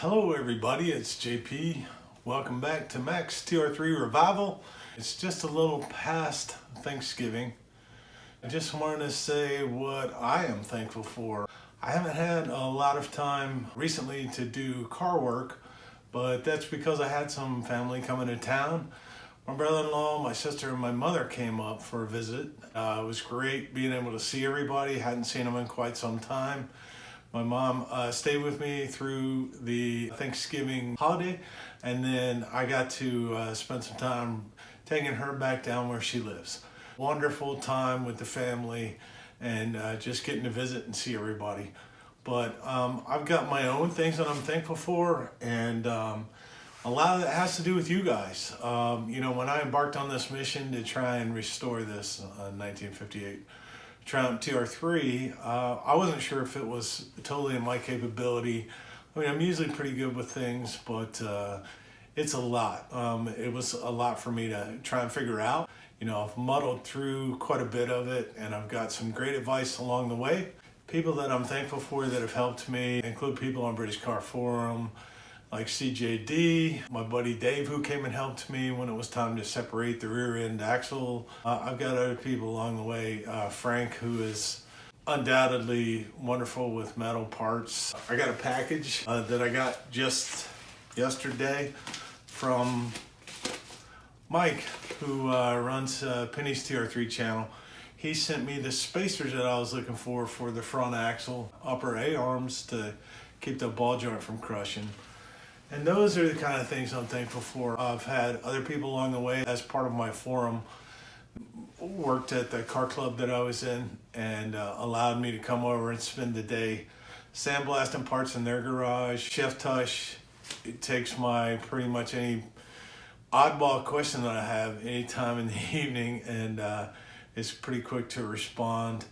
Hello everybody, it's JP. Welcome back to Max TR3 Revival. It's just a little past Thanksgiving. I just wanted to say what I am thankful for. I haven't had a lot of time recently to do car work, but that's because I had some family coming to town. My brother-in-law, my sister, and my mother came up for a visit. It was great being able to see everybody. Hadn't seen them in quite some time. My mom stayed with me through the Thanksgiving holiday, and then I got to spend some time taking her back down where she lives. Wonderful time with the family and just getting to visit and see everybody. But I've got my own things that I'm thankful for, and a lot of that has to do with you guys. You know, when I embarked on this mission to try and restore this 1958 Triumph Tr3, I wasn't sure if it was totally in my capability. I mean, I'm usually pretty good with things, but it's a lot. It was a lot for me to try and figure out. You know, I've muddled through quite a bit of it, and I've got some great advice along the way. People that I'm thankful for that have helped me include people on British Car Forum, like CJD, my buddy Dave, who came and helped me when it was time to separate the rear end axle. I've got other people along the way. Frank, who is undoubtedly wonderful with metal parts. I got a package that I got just yesterday from Mike, who runs Penny's TR3 channel. He sent me the spacers that I was looking for the front axle, upper A-arms to keep the ball joint from crushing. And those are the kind of things I'm thankful for. I've had other people along the way as part of my forum, worked at the car club that I was in, and allowed me to come over and spend the day sandblasting parts in their garage. Chef Tush, it takes my pretty much any oddball question that I have anytime in the evening, and it's pretty quick to respond.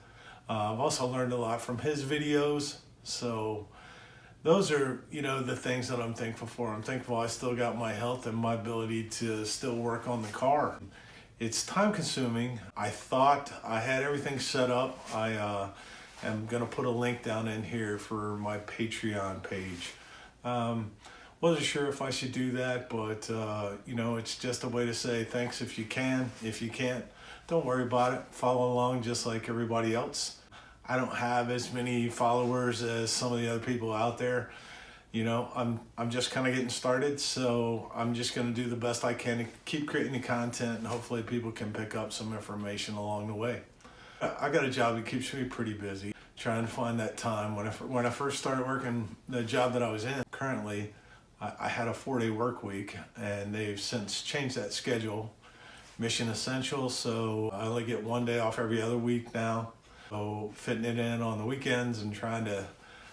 I've also learned a lot from his videos, so those are, you know, the things that I'm thankful for. I'm thankful I still got my health and my ability to still work on the car. It's time consuming. I thought I had everything set up. I am gonna put a link down in here for my Patreon page. Wasn't sure if I should do that, but you know, it's just a way to say thanks if you can. If you can't, don't worry about it. Follow along just like everybody else. I don't have as many followers as some of the other people out there. You know, I'm just kind of getting started, so I'm just going to do the best I can to keep creating the content, and hopefully people can pick up some information along the way. I got a job that keeps me pretty busy, trying to find that time. When I first started working the job that I was in, currently, I had a 4-day work week, and they've since changed that schedule. Mission essential, so I only get 1 day off every other week now. So fitting it in on the weekends and trying to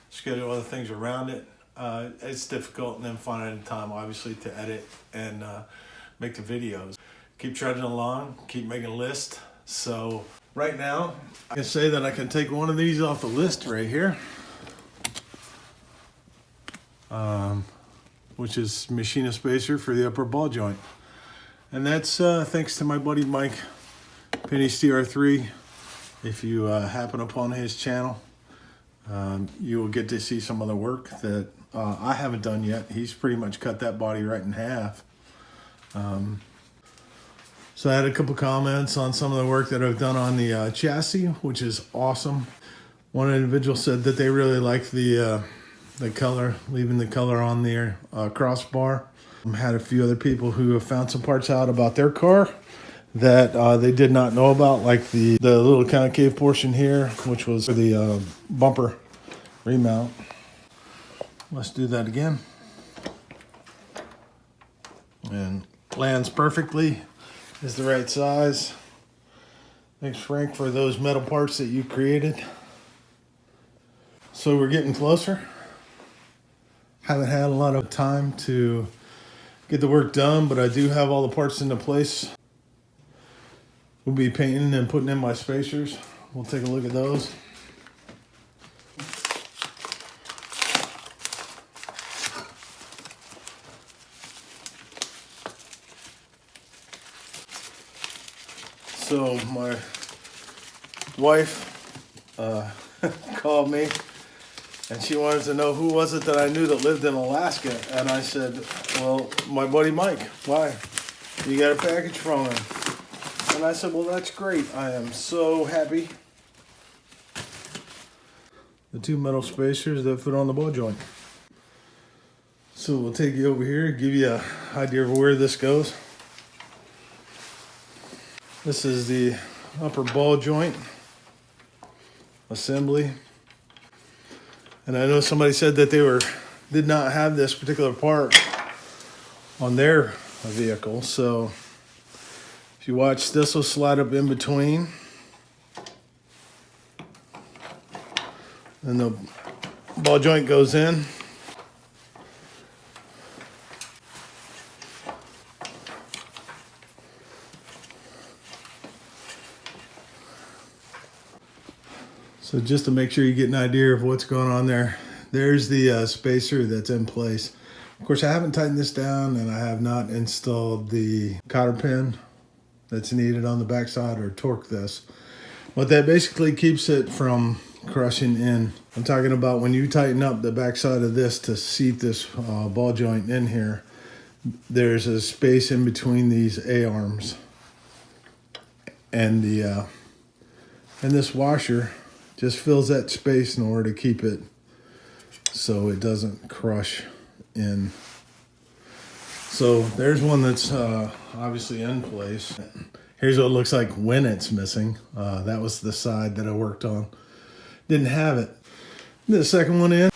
schedule other things around it, it's difficult, and then finding time obviously to edit and make the videos. Keep trudging along, keep making a list. So right now, I can say that I can take one of these off the list right here, which is machine a spacer for the upper ball joint. And that's thanks to my buddy Mike, Penny's TR3. If you happen upon his channel, you will get to see some of the work that I haven't done yet. He's pretty much cut that body right in half. So I had a couple comments on some of the work that I've done on the chassis, which is awesome. One individual said that they really liked the color, leaving the color on their crossbar. Had a few other people who have found some parts out about their car that they did not know about, like the little concave portion here, which was the bumper remount. Let's do that again. And lands perfectly, is the right size. Thanks, Frank, for those metal parts that you created. So we're getting closer. Haven't had a lot of time to get the work done, but I do have all the parts into place. We'll be painting and putting in my spacers. We'll take a look at those. So my wife called me And she wanted to know who was it that I knew that lived in Alaska. And I said, well, my buddy Mike. Why? You got a package from him. And I said, well, that's great. I am so happy. The 2 metal spacers that fit on the ball joint. So we'll take you over here, give you an idea of where this goes. This is the upper ball joint assembly. And I know somebody said that they did not have this particular part on their vehicle. So if you watch, this will slide up in between. And the ball joint goes in. So just to make sure you get an idea of what's going on there, there's the spacer that's in place. Of course, I haven't tightened this down and I have not installed the cotter pin that's needed on the backside or torque this. But that basically keeps it from crushing in. I'm talking about when you tighten up the backside of this to seat this ball joint in here, there's a space in between these A-arms. And this washer just fills that space in order to keep it so it doesn't crush in. So there's one that's obviously in place. Here's what it looks like when it's missing. That was the side that I worked on. Didn't have it. The second one in.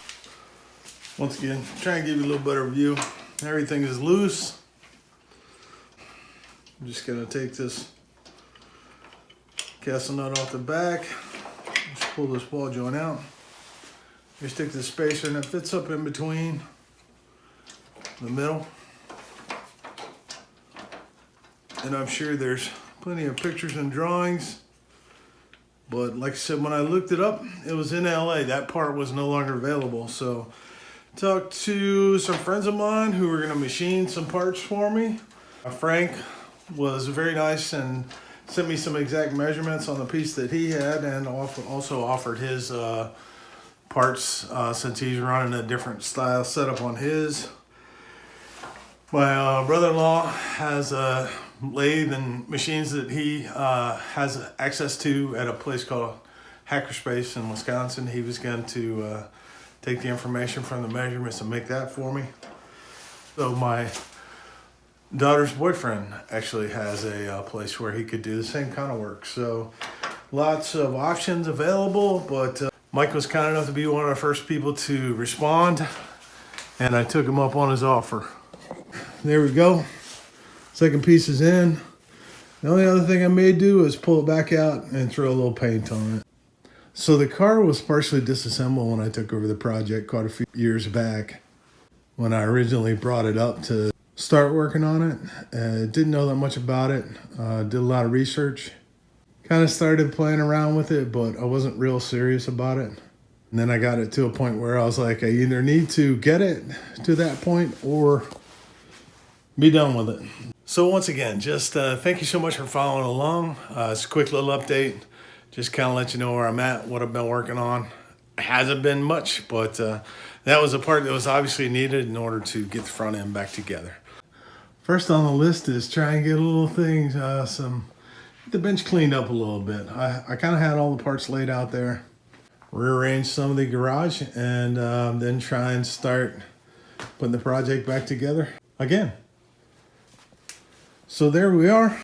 Once again, try and give you a little better view. Everything is loose. I'm just gonna take this castle nut off the back. Just pull this ball joint out. You stick the spacer and it fits up in between the middle. And I'm sure there's plenty of pictures and drawings. But like I said, when I looked it up, it was in LA. That part was no longer available. So talked to some friends of mine who were gonna machine some parts for me. Frank was very nice and sent me some exact measurements on the piece that he had, and also offered his parts since he's running a different style setup on his. My brother-in-law has a lathe and machines that he has access to at a place called Hackerspace in Wisconsin. He was going to take the information from the measurements and make that for me. So my daughter's boyfriend actually has a place where he could do the same kind of work. So lots of options available, but Mike was kind enough to be one of the first people to respond, and I took him up on his offer. There we go. Second piece is in. The only other thing I may do is pull it back out and throw a little paint on it. So the car was partially disassembled when I took over the project quite a few years back. When I originally brought it up to start working on it, didn't know that much about it. Did a lot of research. Kind of started playing around with it, but I wasn't real serious about it. And then I got it to a point where I was like, I either need to get it to that point or be done with it. So once again, just thank you so much for following along. It's a quick little update. Just kind of let you know where I'm at, what I've been working on. It hasn't been much, but that was a part that was obviously needed in order to get the front end back together. First on the list is try and get a little things, get the bench cleaned up a little bit. I kind of had all the parts laid out there. Rearrange some of the garage, and then try and start putting the project back together again. So there we are.